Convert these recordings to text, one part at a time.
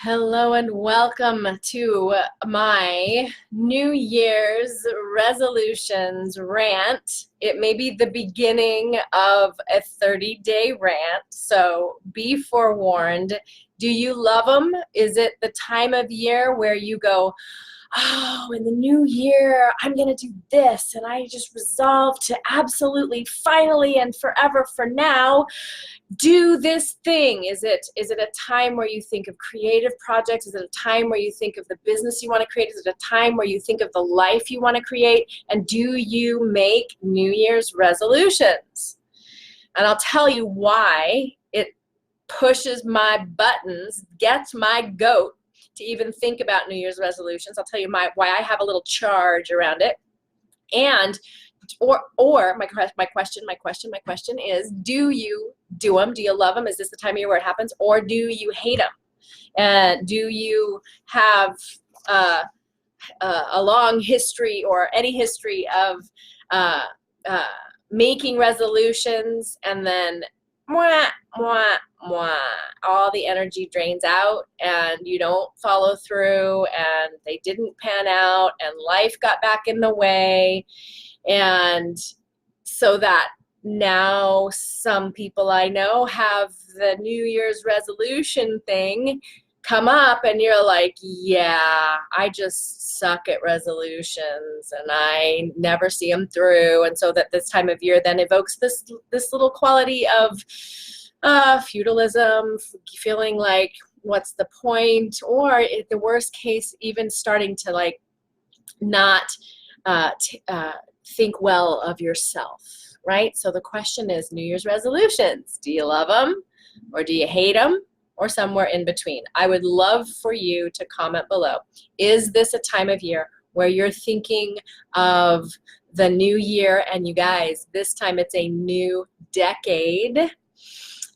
Hello and welcome to my New Year's resolutions rant. It may be the beginning of a 30-day rant, so be forewarned. Do you love them? Is it the time of year where you go, oh, in the new year, I'm going to do this, and I just resolve to absolutely, finally, and forever for now, do this thing? Is it a time where you think of creative projects? Is it a time where you think of the business you want to create? Is it a time where you think of the life you want to create? And do you make New Year's resolutions? And I'll tell you why it pushes my buttons, gets my goat to even think about New Year's resolutions. I'll tell you why I have a little charge around it. And or my question is, do you do them? Do you love them? Is this the time of year where it happens? Or do you hate them? And do you have a long history or any history of making resolutions and then mwah, mwah, mwah, all the energy drains out and you don't follow through and they didn't pan out and life got back in the way? And so that now some people I know have the New Year's resolution thing come up and you're like, yeah, I just suck at resolutions and I never see them through. And so that this time of year then evokes this little quality of feudalism, feeling like what's the point, or at the worst case even starting to like not think well of yourself, right? So the question is, New Year's resolutions, do you love them or do you hate them, or somewhere in between? I would love for you to comment below. Is this a time of year where you're thinking of the new year? And you guys, this time it's a new decade.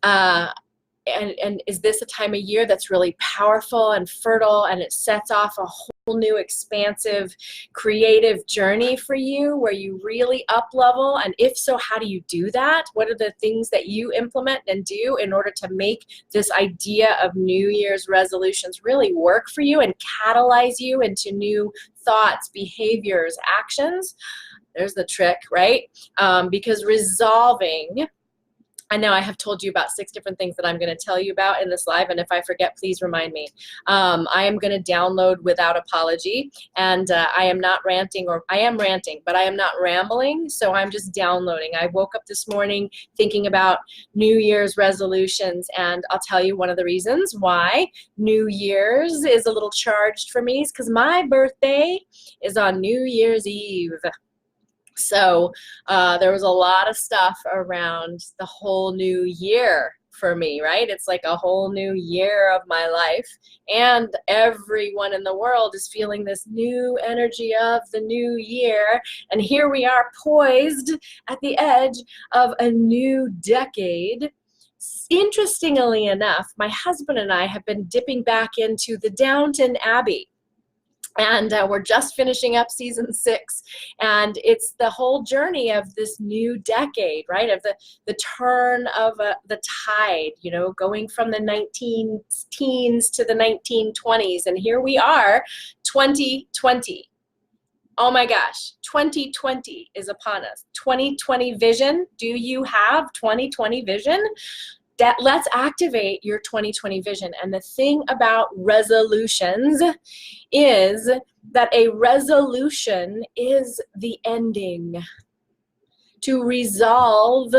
And is this a time of year that's really powerful and fertile and it sets off a whole new expansive creative journey for you where you really up level? And if so, how do you do that? What are the things that you implement and do in order to make this idea of New Year's resolutions really work for you and catalyze you into new thoughts, behaviors, actions? There's the trick, right? Because resolving, I know I have told you about 6 different things that I'm going to tell you about in this live, and if I forget, please remind me. I am going to download without apology, and I am not ranting, or I am ranting, but I am not rambling, so I'm just downloading. I woke up this morning thinking about New Year's resolutions, and I'll tell you one of the reasons why New Year's is a little charged for me is because my birthday is on New Year's Eve. So there was a lot of stuff around the whole new year for me, right? It's like a whole new year of my life, and everyone in the world is feeling this new energy of the new year. And here we are poised at the edge of a new decade. Interestingly enough, my husband and I have been dipping back into the Downton Abbey. And we're just finishing up season 6, and it's the whole journey of this new decade, right? Of the turn of the tide, you know, going from the 19 teens to the 1920s, and here we are, 2020. Oh my gosh, 2020 is upon us. 2020 vision. Do you have 2020 vision? Let's activate your 2020 vision. And the thing about resolutions is that a resolution is the ending. To resolve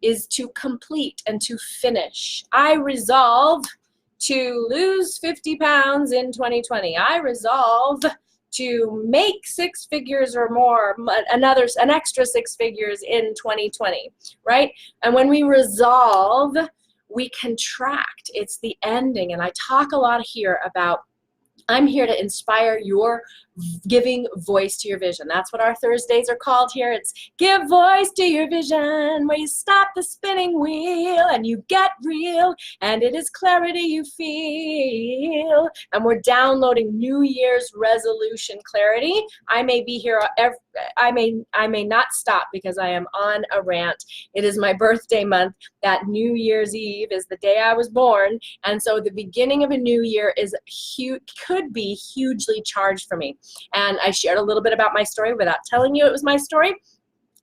is to complete and to finish. I resolve to lose 50 pounds in 2020. I resolve to make 6 figures or more, an extra 6 figures in 2020, right? And when we resolve, we contract. It's the ending. And I talk a lot here about, I'm here to inspire your giving voice to your vision. That's what our Thursdays are called here. It's give voice to your vision, where you stop the spinning wheel and you get real, and it is clarity you feel. And we're downloading New Year's resolution clarity. I may be here I may not stop because I am on a rant. It is my birthday month. That New Year's Eve is the day I was born, and so the beginning of a new year is could be hugely charged for me. And I shared a little bit about my story without telling you it was my story,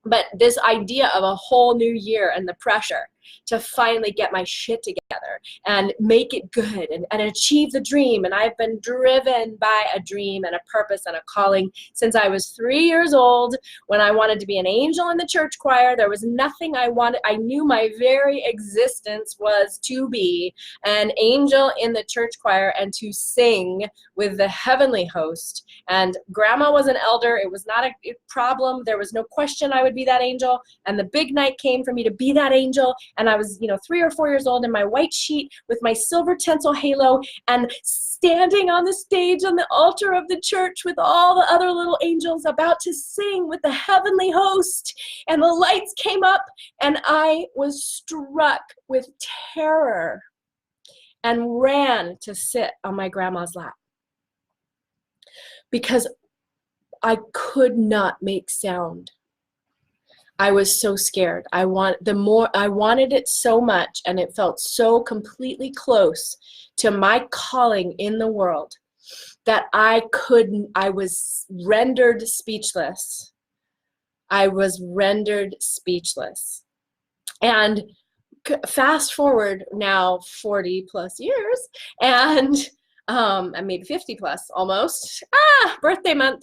but this idea of a whole new year and the pressure to finally get my shit together and make it good and achieve the dream. And I've been driven by a dream and a purpose and a calling since I was 3 years old, when I wanted to be an angel in the church choir. There was nothing I wanted. I knew my very existence was to be an angel in the church choir and to sing with the heavenly host. And grandma was an elder. It was not a problem. There was no question I would be that angel. And the big night came for me to be that angel. And I was, 3 or 4 years old in my white sheet with my silver tinsel halo and standing on the stage on the altar of the church with all the other little angels about to sing with the heavenly host. And the lights came up and I was struck with terror and ran to sit on my grandma's lap because I could not make sound. I was so scared. I wanted it so much, and it felt so completely close to my calling in the world that I was rendered speechless. I was rendered speechless. And fast forward now 40 plus years, and maybe 50 plus almost, birthday month,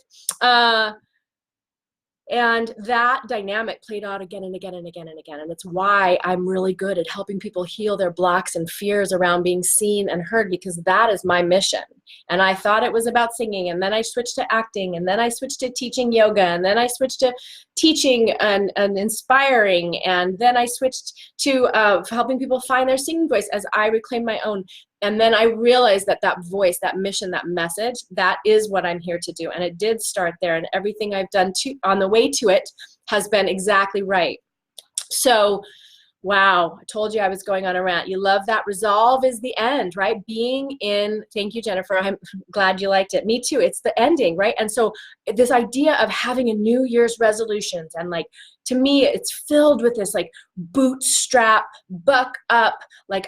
and that dynamic played out again and again and again and again. And it's why I'm really good at helping people heal their blocks and fears around being seen and heard, because that is my mission. And I thought it was about singing, and then I switched to acting, and then I switched to teaching yoga, and then I switched to teaching and inspiring, and then I switched to helping people find their singing voice as I reclaimed my own. And then I realized that voice, that mission, that message, that is what I'm here to do. And it did start there, and everything I've done on the way to it has been exactly right. So, wow, I told you I was going on a rant. You love that. Resolve is the end, right? Thank you, Jennifer. I'm glad you liked it. Me too. It's the ending, right? And so this idea of having a New Year's resolutions, and to me, it's filled with this bootstrap, buck up,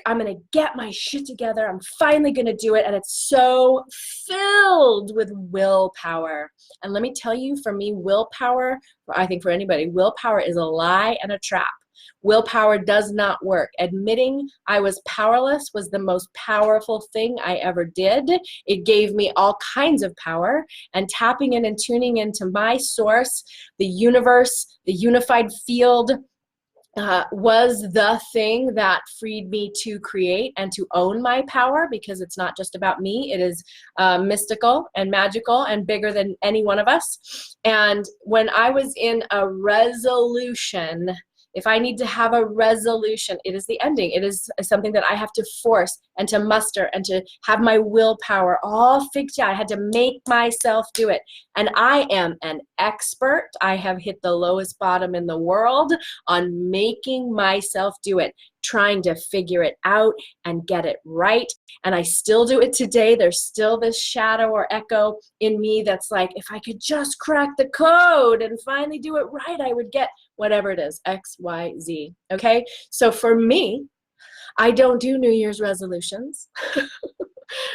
I'm going to get my shit together. I'm finally going to do it. And it's so filled with willpower. And let me tell you, for me, willpower, I think for anybody, willpower is a lie and a trap. Willpower does not work. Admitting I was powerless was the most powerful thing I ever did. It gave me all kinds of power, and tapping in and tuning into my source, the universe, the unified field, was the thing that freed me to create and to own my power, because it's not just about me. It is mystical and magical and bigger than any one of us. And when I was in a resolution, if I need to have a resolution, it is the ending. It is something that I have to force and to muster and to have my willpower all figured out. I had to make myself do it. And I am an expert. I have hit the lowest bottom in the world on making myself do it, trying to figure it out and get it right. And I still do it today. There's still this shadow or echo in me that's like, if I could just crack the code and finally do it right, I would get whatever it is, X, Y, Z. Okay? So for me, I don't do New Year's resolutions.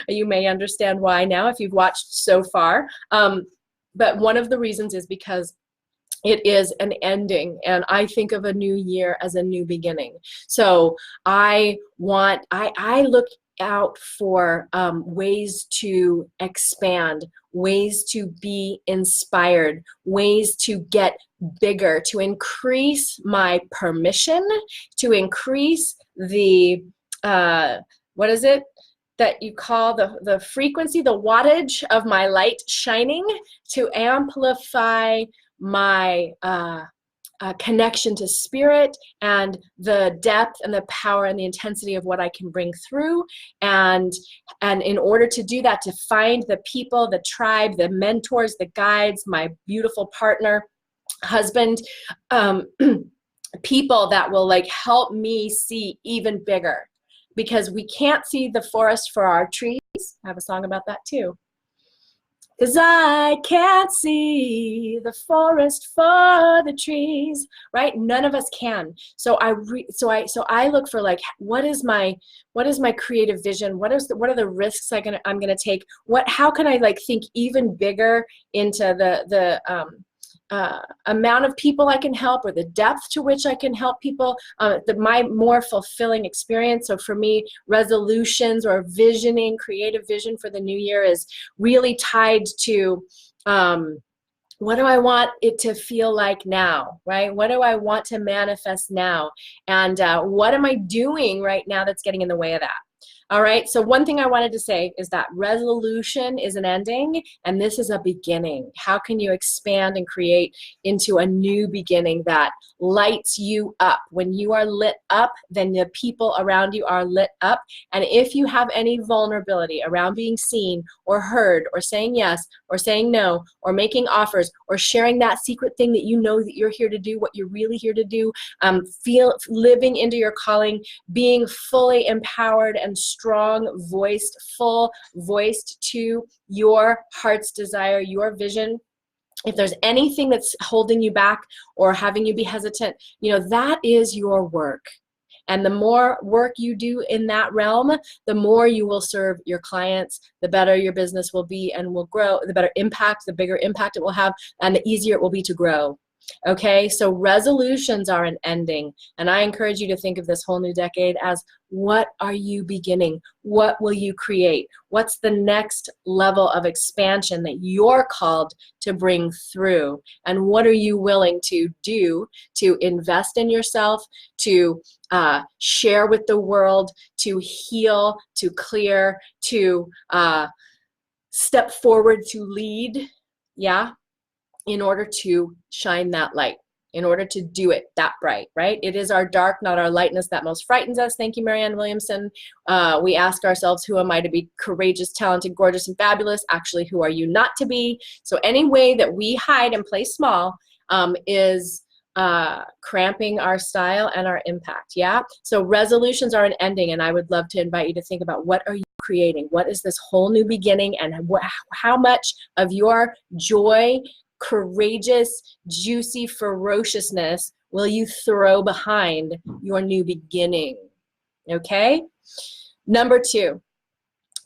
You may understand why now if you've watched so far. But one of the reasons is because it is an ending, and I think of a new year as a new beginning. So I look out for ways to expand, ways to be inspired, ways to get bigger, to increase my permission, to increase the, what is it that you call the frequency, the wattage of my light shining, to amplify my connection to spirit and the depth and the power and the intensity of what I can bring through. And in order to do that, to find the people, the tribe, the mentors, the guides, my beautiful partner, husband, people that will like help me see even bigger, because we can't see the forest for our trees. I have a song about that too. 'Cause I can't see the forest for the trees, right? None of us can. So I look for like, what is my creative vision? What are the risks I'm gonna take? How can I like think even bigger into the amount of people I can help, or the depth to which I can help people, my more fulfilling experience. So for me, resolutions or visioning, creative vision for the new year is really tied to what do I want it to feel like now, right? What do I want to manifest now? And what am I doing right now that's getting in the way of that? All right, so one thing I wanted to say is that resolution is an ending, and this is a beginning. How can you expand and create into a new beginning that lights you up? When you are lit up, then the people around you are lit up. And if you have any vulnerability around being seen or heard or saying yes or saying no or making offers or sharing that secret thing that you know that you're here to do, what you're really here to do, living into your calling, being fully empowered and strong voiced, full voiced to your heart's desire, your vision. If there's anything that's holding you back or having you be hesitant, you know, that is your work. And the more work you do in that realm, the more you will serve your clients, the better your business will be and will grow, the better impact, the bigger impact it will have, and the easier it will be to grow. Okay, so resolutions are an ending, and I encourage you to think of this whole new decade as, what are you beginning? What will you create? What's the next level of expansion that you're called to bring through? And what are you willing to do to invest in yourself, to share with the world, to heal, to clear, to step forward, to lead? Yeah. In order to shine that light, in order to do it that bright, right? It is our dark, not our lightness, that most frightens us. Thank you, Marianne Williamson. We ask ourselves, who am I to be courageous, talented, gorgeous, and fabulous? Actually, who are you not to be? So any way that we hide and play small is cramping our style and our impact, yeah? So resolutions are an ending, and I would love to invite you to think about, what are you creating? What is this whole new beginning, and how much of your joy, courageous, juicy ferociousness will you throw behind your new beginning? Okay? Number 2,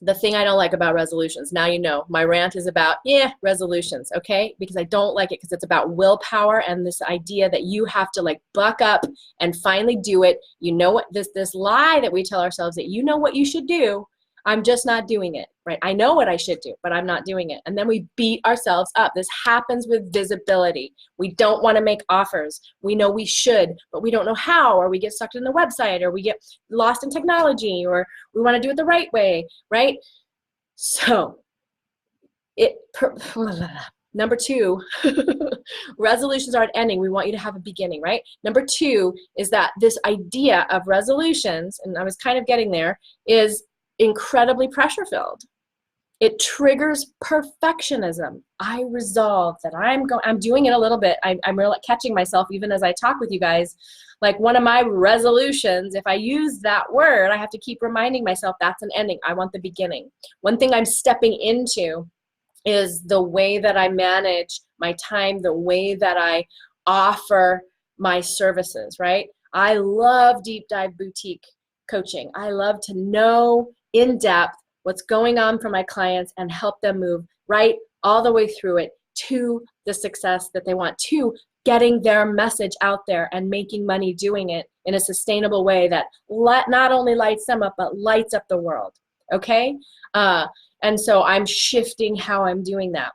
the thing I don't like about resolutions. Now you know, my rant is about, resolutions, okay? Because I don't like it, because it's about willpower and this idea that you have to like buck up and finally do it. You know what, this lie that we tell ourselves that you know what you should do, I'm just not doing it, right? I know what I should do, but I'm not doing it. And then we beat ourselves up. This happens with visibility. We don't want to make offers. We know we should, but we don't know how, or we get stuck in the website, or we get lost in technology, or we want to do it the right way, right? So, number 2, resolutions aren't ending. We want you to have a beginning, right? Number 2 is that this idea of resolutions, and I was kind of getting there, is incredibly pressure filled. It triggers perfectionism. I resolve that I'm doing it a little bit. I'm really catching myself even as I talk with you guys. Like, one of my resolutions, if I use that word, I have to keep reminding myself that's an ending. I want the beginning. One thing I'm stepping into is the way that I manage my time, the way that I offer my services, right? I love deep dive boutique coaching. I love to know in depth what's going on for my clients and help them move right all the way through it to the success that they want, to getting their message out there and making money doing it in a sustainable way that not only lights them up, but lights up the world, okay? And so I'm shifting how I'm doing that.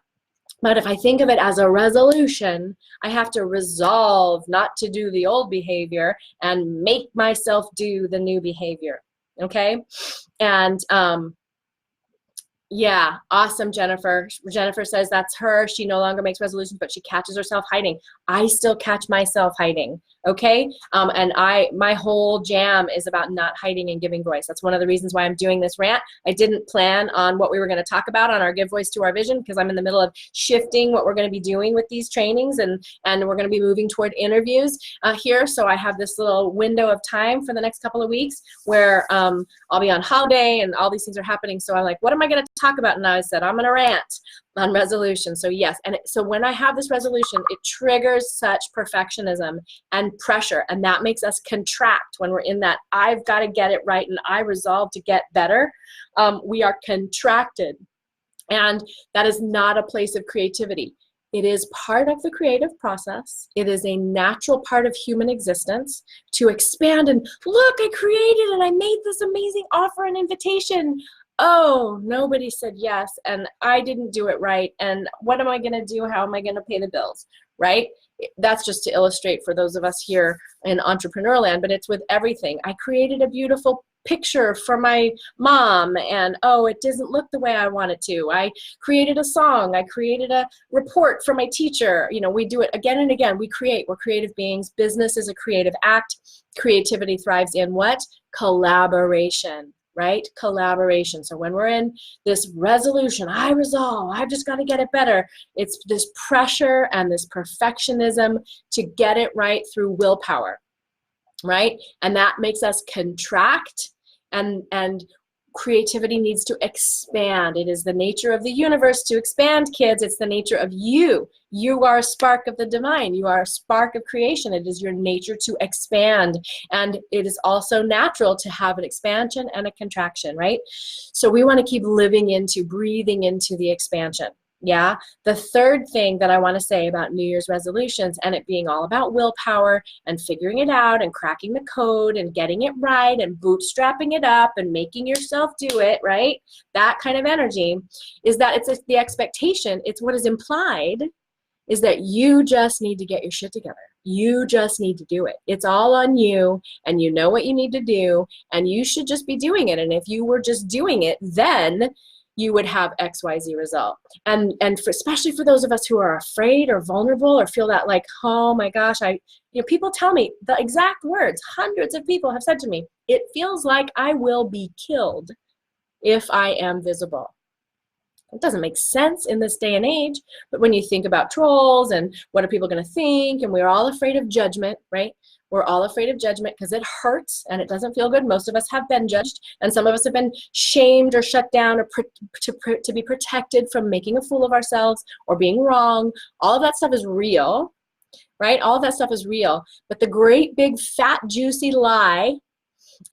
But if I think of it as a resolution, I have to resolve not to do the old behavior and make myself do the new behavior, okay? And Yeah, awesome, Jennifer. Jennifer says that's her. She no longer makes resolutions, but she catches herself hiding. I still catch myself hiding. Okay. And my whole jam is about not hiding and giving voice. That's one of the reasons why I'm doing this rant. I didn't plan on what we were going to talk about on our Give Voice to Our Vision, because I'm in the middle of shifting what we're going to be doing with these trainings, and we're going to be moving toward interviews here. So I have this little window of time for the next couple of weeks where I'll be on holiday and all these things are happening. So I'm like, what am I going to talk about? And I said, I'm going to rant on resolution. So yes. And so when I have this resolution, it triggers such perfectionism and pressure. And that makes us contract when we're in that, I've got to get it right and I resolve to get better. We are contracted. And that is not a place of creativity. It is part of the creative process. It is a natural part of human existence to expand and look, I created and I made this amazing offer and invitation. Oh, nobody said yes, and I didn't do it right. And what am I going to do? How am I going to pay the bills? Right? That's just to illustrate for those of us here in entrepreneur land, but it's with everything. I created a beautiful picture for my mom and oh, it doesn't look the way I want it to. I created a song. I created a report for my teacher. You know, we do it again and again. We create. We're creative beings. Business is a creative act. Creativity thrives in what? Collaboration. Right? Collaboration. So when we're in this resolution, I resolve, I've just got to get it better. It's this pressure and this perfectionism to get it right through willpower, right? And that makes us contract, and creativity needs to expand. It is the nature of the universe to expand, kids. It's the nature of you. You are a spark of the divine. You are a spark of creation. It is your nature to expand. And it is also natural to have an expansion and a contraction, right? So we want to keep living into, breathing into the expansion. Yeah. The third thing that I want to say about New Year's resolutions, and it being all about willpower and figuring it out and cracking the code and getting it right and bootstrapping it up and making yourself do it, right? That kind of energy is that it's the expectation. It's what is implied is that you just need to get your shit together. You just need to do it. It's all on you, and you know what you need to do, and you should just be doing it. And if you were just doing it, then you would have XYZ result. And especially for those of us who are afraid or vulnerable or feel that like, oh my gosh, people tell me the exact words, hundreds of people have said to me, it feels like I will be killed if I am visible. It doesn't make sense in this day and age, but when you think about trolls and what are people going to think, and we're all afraid of judgment, right? We're all afraid of judgment because it hurts and it doesn't feel good. Most of us have been judged, and some of us have been shamed or shut down or to be protected from making a fool of ourselves or being wrong. All of that stuff is real, right? All of that stuff is real. But the great big fat juicy lie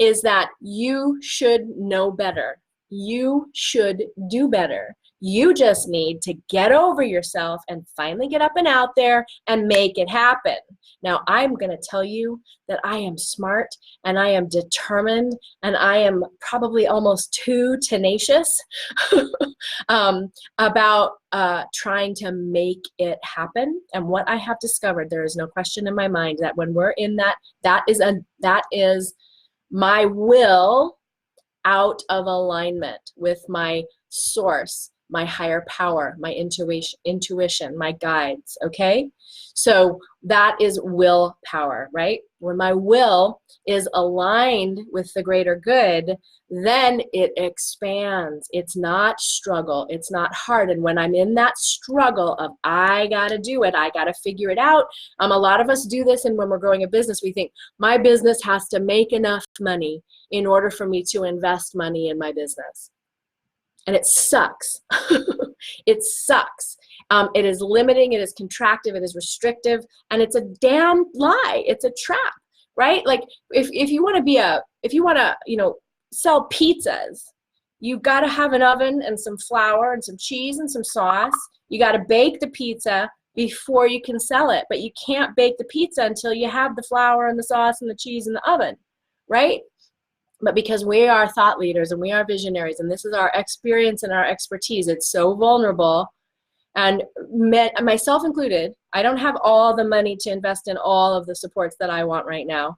is that you should know better. You should do better. You just need to get over yourself and finally get up and out there and make it happen. Now, I'm going to tell you that I am smart and I am determined and I am probably almost too tenacious about trying to make it happen. And what I have discovered, there is no question in my mind that when we're in that is my will out of alignment with my source, my higher power, my intuition, my guides, okay? So that is willpower, right? When my will is aligned with the greater good, then it expands. It's not struggle. It's not hard. And when I'm in that struggle of I got to do it, I got to figure it out. A lot of us do this, and when we're growing a business, we think my business has to make enough money in order for me to invest money in my business. And it sucks. It sucks. It is limiting, it is contractive, it is restrictive, and it's a damn lie. It's a trap, right? Like if you want to sell pizzas, you got to have an oven and some flour and some cheese and some sauce. You got to bake the pizza before you can sell it, but you can't bake the pizza until you have the flour and the sauce and the cheese in the oven, right? But because we are thought leaders and we are visionaries, and this is our experience and our expertise, it's so vulnerable. And myself included, I don't have all the money to invest in all of the supports that I want right now.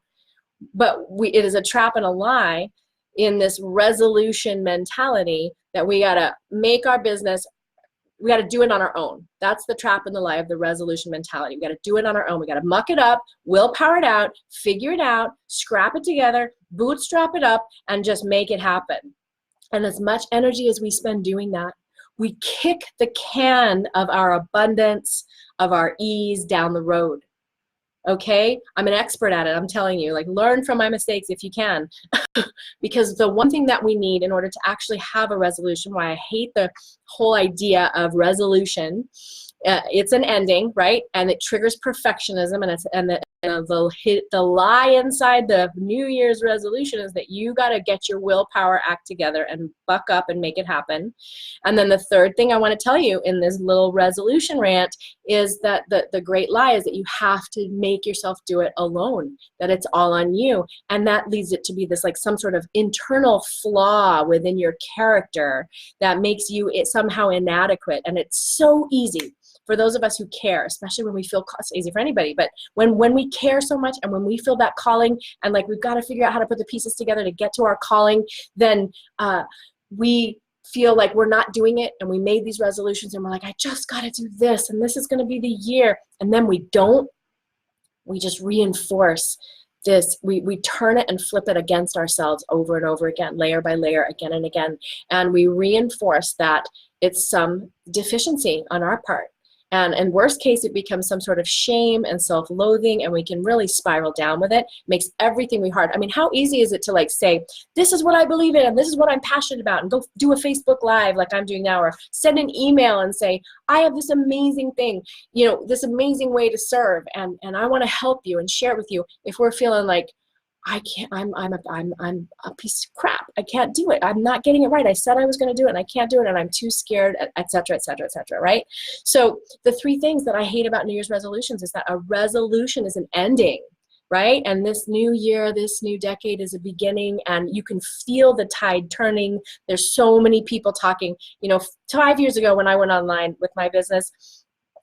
But it is a trap and a lie in this resolution mentality that we got to make our business, we got to do it on our own. That's the trap and the lie of the resolution mentality. We got to do it on our own. We got to muck it up, willpower it out, figure it out, scrap it together, bootstrap it up, and just make it happen. And as much energy as we spend doing that, we kick the can of our abundance, of our ease down the road. Okay? I'm an expert at it. I'm telling you, like, learn from my mistakes if you can. Because the one thing that we need in order to actually have a resolution, why I hate the whole idea of resolution, it's an ending, right? And it triggers perfectionism, and the lie inside the New Year's resolution is that you got to get your willpower act together and buck up and make it happen. And then the third thing I want to tell you in this little resolution rant is that the great lie is that you have to make yourself do it alone, that it's all on you. And that leads it to be this, like, some sort of internal flaw within your character that makes you somehow inadequate. And it's so easy for those of us who care, especially when we feel, it's easy for anybody, but when we care so much and when we feel that calling and like we've got to figure out how to put the pieces together to get to our calling, then we feel like we're not doing it, and we made these resolutions and we're like, I just got to do this and this is going to be the year, and then we don't. We just reinforce this, we turn it and flip it against ourselves over and over again, layer by layer, again and again, and we reinforce that it's some deficiency on our part. And in worst case, it becomes some sort of shame and self-loathing, and we can really spiral down with it. Makes everything we hard. I mean, how easy is it to, like, say, this is what I believe in, and this is what I'm passionate about, and go do a Facebook Live like I'm doing now, or send an email and say, I have this amazing thing, you know, this amazing way to serve, and I want to help you and share it with you. If we're feeling like, I can't, I'm a piece of crap, I can't do it, I'm not getting it right, I said I was going to do it and I can't do it, and I'm too scared, etc., etc., etc., right? So the three things that I hate about New Year's resolutions is that a resolution is an ending, right? And this new year, this new decade is a beginning, and you can feel the tide turning. There's so many people talking. You know, 5 years ago when I went online with my business,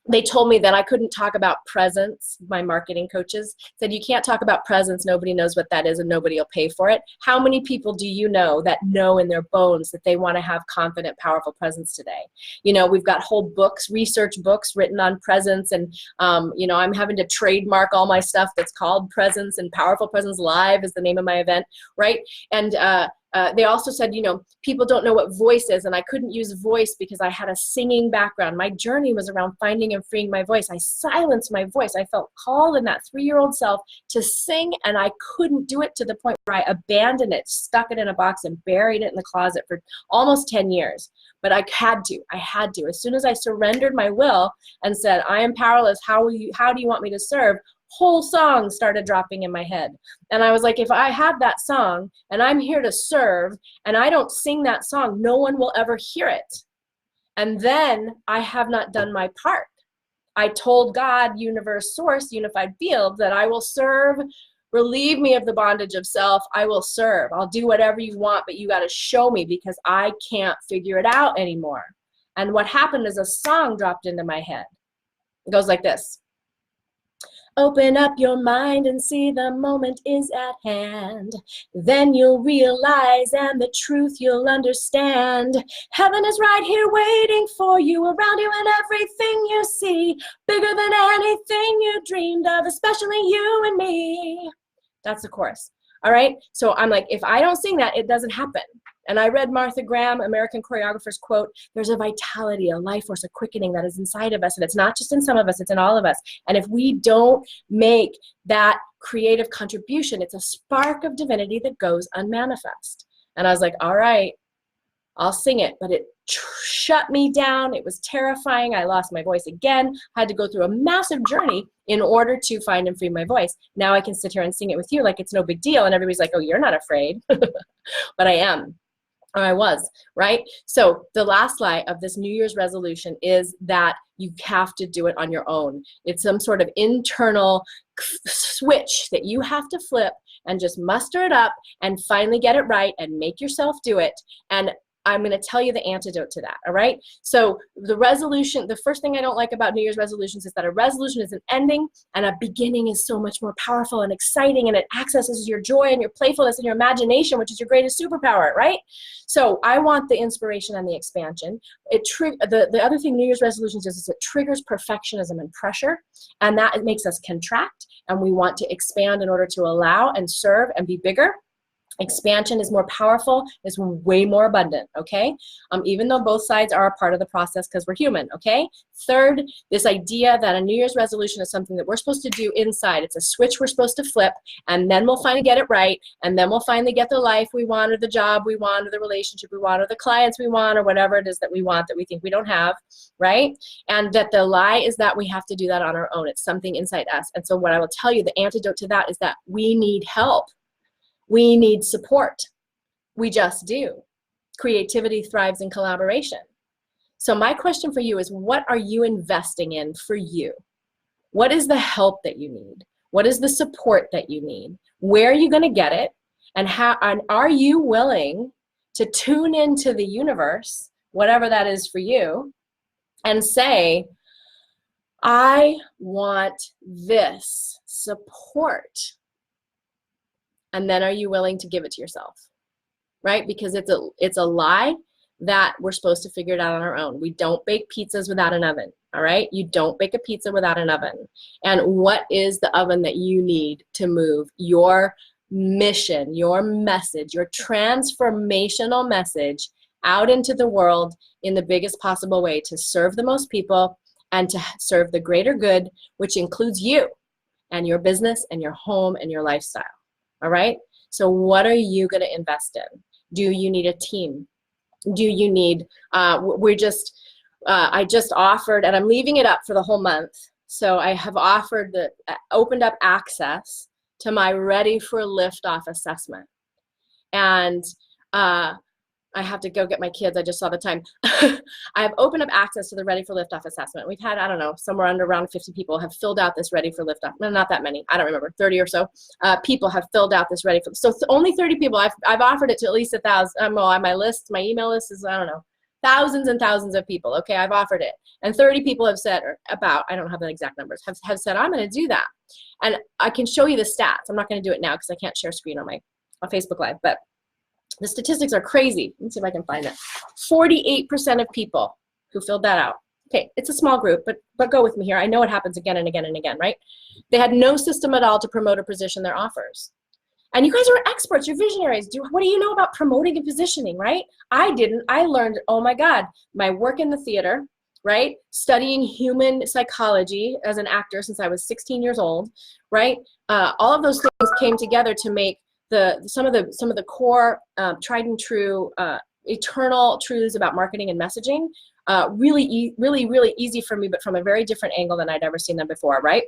they told me that I couldn't talk about presence. My marketing coaches said, you can't talk about presence. Nobody knows what that is and nobody will pay for it. How many people do you know that know in their bones that they want to have confident, powerful presence today? You know, we've got whole books, research books written on presence, and, you know, I'm having to trademark all my stuff that's called Presence, and Powerful Presence Live is the name of my event, right? And they also said, you know, people don't know what voice is, and I couldn't use voice because I had a singing background. My journey was around finding and freeing my voice. I silenced my voice. I felt called in that 3-year-old self to sing, and I couldn't do it, to the point where I abandoned it, stuck it in a box, and buried it in the closet for almost 10 years. But I had to. As soon as I surrendered my will and said, I am powerless, how do you want me to serve? Whole song started dropping in my head. And I was like, if I have that song and I'm here to serve and I don't sing that song, no one will ever hear it. And then I have not done my part. I told God, universe, source, unified field, that I will serve, relieve me of the bondage of self. I will serve. I'll do whatever you want, but you got to show me, because I can't figure it out anymore. And what happened is a song dropped into my head. It goes like this. Open up your mind and see the moment is at hand. Then you'll realize, and the truth you'll understand. Heaven is right here waiting for you, around you and everything you see. Bigger than anything you dreamed of, especially you and me. That's the chorus. All right? So I'm like, if I don't sing that, it doesn't happen. And I read Martha Graham, American choreographer's quote, there's a vitality, a life force, a quickening that is inside of us. And it's not just in some of us, it's in all of us. And if we don't make that creative contribution, it's a spark of divinity that goes unmanifest. And I was like, all right, I'll sing it. But it shut me down. It was terrifying. I lost my voice again. I had to go through a massive journey in order to find and free my voice. Now I can sit here and sing it with you like it's no big deal. And everybody's like, oh, you're not afraid. But I am. Or I was, right? So the last lie of this New Year's resolution is that you have to do it on your own. It's some sort of internal switch that you have to flip and just muster it up and finally get it right and make yourself do it. And I'm going to tell you the antidote to that. All right. So the resolution, the first thing I don't like about New Year's resolutions is that a resolution is an ending and a beginning is so much more powerful and exciting, and it accesses your joy and your playfulness and your imagination, which is your greatest superpower, right? So I want the inspiration and the expansion. The other thing New Year's resolutions is it triggers perfectionism and pressure, and that it makes us contract, and we want to expand in order to allow and serve and be bigger. Expansion is more powerful, is way more abundant, okay? Even though both sides are a part of the process because we're human, okay? Third, this idea that a New Year's resolution is something that we're supposed to do inside. It's a switch we're supposed to flip, and then we'll finally get it right, and then we'll finally get the life we want, or the job we want, or the relationship we want, or the clients we want, or whatever it is that we want that we think we don't have, right? And that the lie is that we have to do that on our own. It's something inside us. And so what I will tell you, the antidote to that is that we need help. We need support. We just do. Creativity thrives in collaboration. So my question for you is, what are you investing in for you? What is the help that you need? What is the support that you need? Where are you going to get it? And are you willing to tune into the universe, whatever that is for you, and say, I want this support? And then are you willing to give it to yourself, right? Because it's a lie that we're supposed to figure it out on our own. We don't bake pizzas without an oven, all right? You don't bake a pizza without an oven. And what is the oven that you need to move your mission, your message, your transformational message out into the world in the biggest possible way to serve the most people and to serve the greater good, which includes you and your business and your home and your lifestyle? All right. So what are you going to invest in? Do you need a team? Do you need, I just offered, and I'm leaving it up for the whole month. So I have offered opened up access to my Ready for Liftoff assessment. And I have to go get my kids. I just saw the time. I've opened up access to the Ready for Liftoff assessment. We've had, I don't know, somewhere under around 50 people have filled out this Ready for Liftoff. No, not that many. I don't remember, 30 or so people have filled out this Ready for. So only 30 people. I've offered it to at least 1,000. On my list, my email list is, I don't know, thousands and thousands of people. Okay, I've offered it, and 30 people have said, or about, I don't have the exact numbers, have said I'm going to do that. And I can show you the stats. I'm not going to do it now because I can't share screen on Facebook Live, but the statistics are crazy. Let me see if I can find it. 48% of people who filled that out. Okay, it's a small group, but go with me here. I know it happens again and again and again, right? They had no system at all to promote or position their offers. And you guys are experts, you're visionaries. What do you know about promoting and positioning, right? I didn't. I learned, oh my God, my work in the theater, right? Studying human psychology as an actor since I was 16 years old, right? All of those things came together to make some of the core tried and true eternal truths about marketing and messaging really easy for me, but from a very different angle than I'd ever seen them before, right?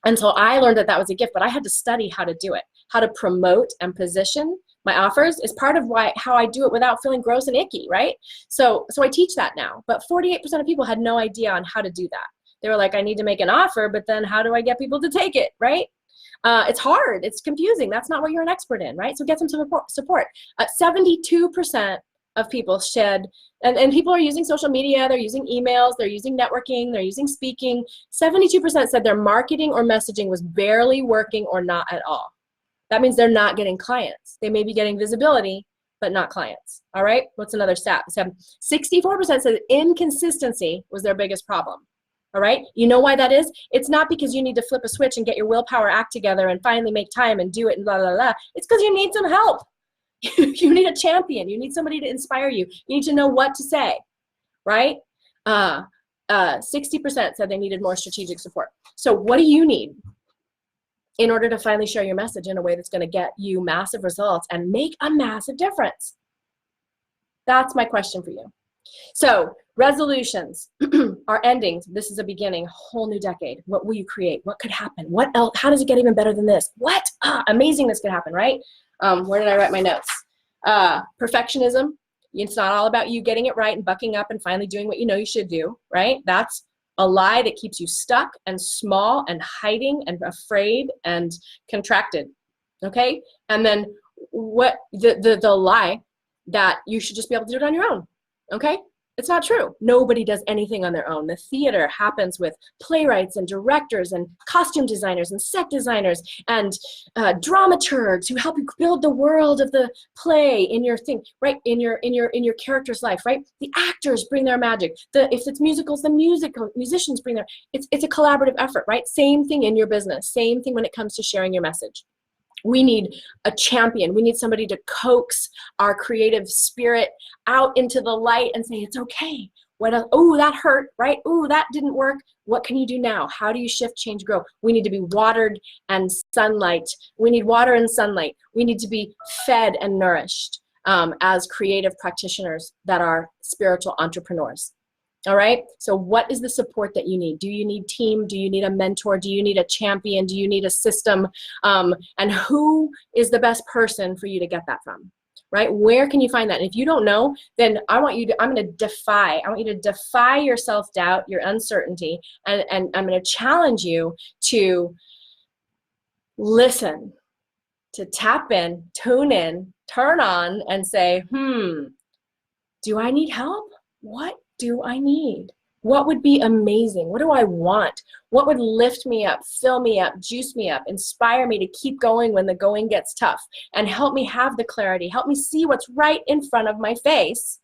And so I learned that was a gift, but I had to study how to do it, how to promote and position my offers is part of how I do it without feeling gross and icky, right? So I teach that now, but 48% of people had no idea on how to do that. They were like, I need to make an offer, but then how do I get people to take it, right? It's hard. It's confusing. That's not what you're an expert in, right? So get some support. 72% of people said, and people are using social media, they're using emails, they're using networking, they're using speaking. 72% said their marketing or messaging was barely working or not at all. That means they're not getting clients. They may be getting visibility, but not clients. All right? What's another stat? 64% said inconsistency was their biggest problem. All right? You know why that is? It's not because you need to flip a switch and get your willpower act together and finally make time and do it and blah, blah, blah. It's because you need some help. You need a champion. You need somebody to inspire you. You need to know what to say, right? 60% said they needed more strategic support. So what do you need in order to finally share your message in a way that's going to get you massive results and make a massive difference? That's my question for you. So resolutions are endings. This is a beginning, a whole new decade. What will you create? What could happen? What else? How does it get even better than this? What? Amazing this could happen, right? Where did I write my notes? Perfectionism. It's not all about you getting it right and bucking up and finally doing what you know you should do, right? That's a lie that keeps you stuck and small and hiding and afraid and contracted, okay? And then what the lie that you should just be able to do it on your own, okay? It's not true. Nobody does anything on their own. The theater happens with playwrights and directors and costume designers and set designers and dramaturgs who help you build the world of the play in your thing, right? In your character's life, right? The actors bring their magic. If it's musicals, the musicians bring their. It's a collaborative effort, right? Same thing in your business. Same thing when it comes to sharing your message. We need a champion. We need somebody to coax our creative spirit out into the light and say, it's okay. Oh, that hurt, right? Oh, that didn't work. What can you do now? How do you shift, change, grow? We need to be watered and sunlight. We need water and sunlight. We need to be fed and nourished as creative practitioners that are spiritual entrepreneurs. All right, so what is the support that you need? Do you need team? Do you need a mentor? Do you need a champion? Do you need a system? And who is the best person for you to get that from, right? Where can you find that? And if you don't know, then I want you to defy your self-doubt, your uncertainty, and I'm going to challenge you to listen, to tap in, tune in, turn on, and say, do I need help? What do I need? What would be amazing? What do I want? What would lift me up, fill me up, juice me up, inspire me to keep going when the going gets tough, and help me have the clarity, help me see what's right in front of my face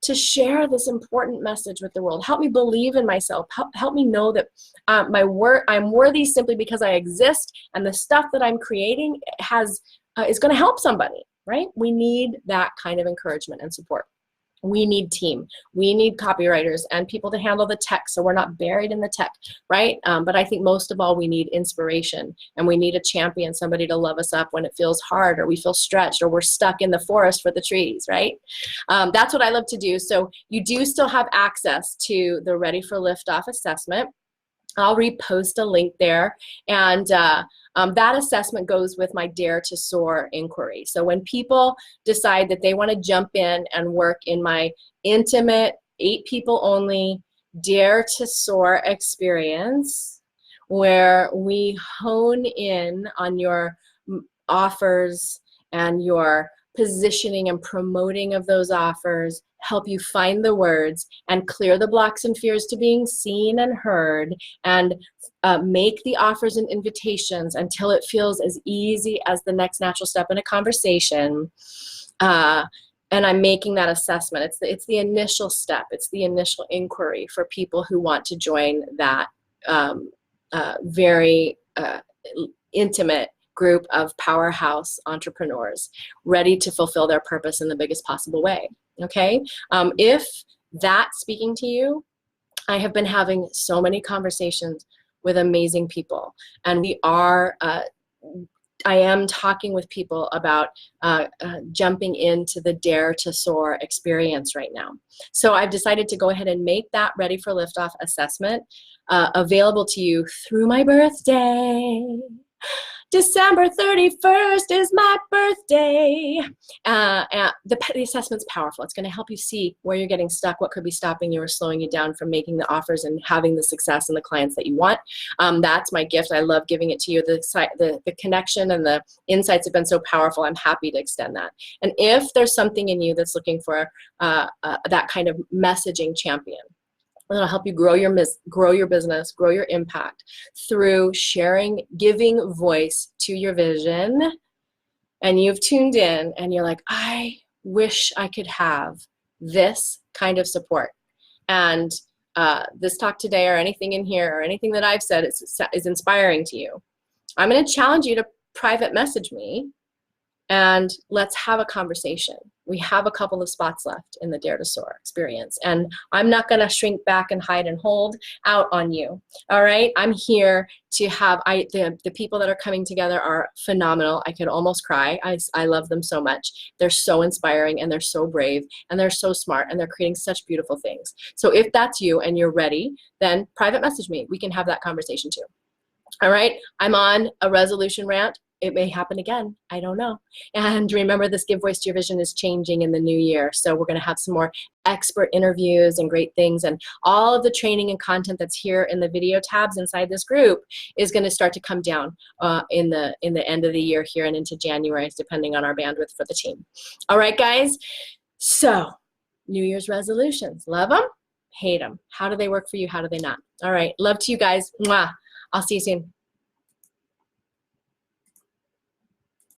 to share this important message with the world. Help me believe in myself. Help me know that I'm worthy simply because I exist, and the stuff that I'm creating is going to help somebody, right? We need that kind of encouragement and support. We need team. We need copywriters and people to handle the tech so we're not buried in the tech, right? But I think most of all, we need inspiration, and we need a champion, somebody to love us up when it feels hard or we feel stretched or we're stuck in the forest for the trees, right? That's what I love to do. So you do still have access to the Ready for Liftoff assessment. I'll repost a link there, and that assessment goes with my Dare to Soar inquiry. So when people decide that they want to jump in and work in my intimate, 8 people only Dare to Soar experience, where we hone in on your offers and your positioning and promoting of those offers, help you find the words and clear the blocks and fears to being seen and heard, and make the offers and invitations until it feels as easy as the next natural step in a conversation. And I'm making that assessment. It's the initial step. It's the initial inquiry for people who want to join that very intimate group of powerhouse entrepreneurs ready to fulfill their purpose in the biggest possible way. Okay? If that's speaking to you, I have been having so many conversations with amazing people, and I am talking with people about jumping into the Dare to Soar experience right now. So I've decided to go ahead and make that Ready for Liftoff assessment available to you through my birthday. December 31st is my birthday. And the assessment's powerful. It's going to help you see where you're getting stuck, what could be stopping you or slowing you down from making the offers and having the success and the clients that you want. That's my gift. I love giving it to you. The connection and the insights have been so powerful. I'm happy to extend that. And if there's something in you that's looking for that kind of messaging champion, it'll help you grow your business, grow your impact through sharing, giving voice to your vision. And you've tuned in and you're like, I wish I could have this kind of support. And this talk today or anything in here or anything that I've said is inspiring to you. I'm going to challenge you to private message me and let's have a conversation. We have a couple of spots left in the Dare to Soar experience, and I'm not going to shrink back and hide and hold out on you. All right, I'm here to have. The people that are coming together are phenomenal. I could almost cry. I love them so much. They're so inspiring and they're so brave and they're so smart and they're creating such beautiful things. So if that's you and you're ready, then private message me. We can have that conversation too. All right, I'm on a resolution rant it may happen again. I don't know. And remember, this Give Voice to Your Vision is changing in the new year. So we're going to have some more expert interviews and great things. And all of the training and content that's here in the video tabs inside this group is going to start to come down in the end of the year here and into January, depending on our bandwidth for the team. All right, guys. So New Year's resolutions. Love them, hate them. How do they work for you? How do they not? All right. Love to you guys. Mwah. I'll see you soon.